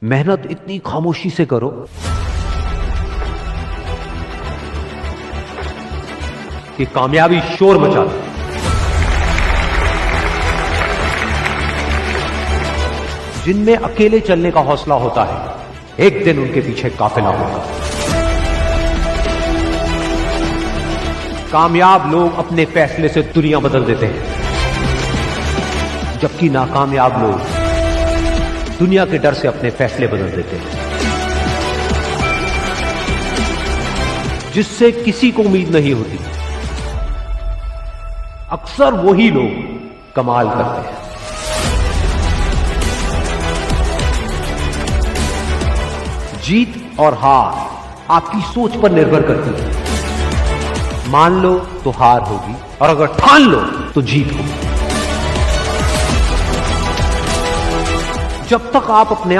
मेहनत इतनी खामोशी से करो कि कामयाबी शोर मचा दे। जिनमें अकेले चलने का हौसला होता है, एक दिन उनके पीछे काफिला होगा। कामयाब लोग अपने फैसले से दुनिया बदल देते हैं, जबकि नाकामयाब लोग दुनिया के डर से अपने फैसले बदल देते हैं। जिससे किसी को उम्मीद नहीं होती, अक्सर वही लोग कमाल करते हैं। जीत और हार आपकी सोच पर निर्भर करती है। मान लो तो हार होगी, और अगर ठान लो तो जीत होगी। जब तक आप अपने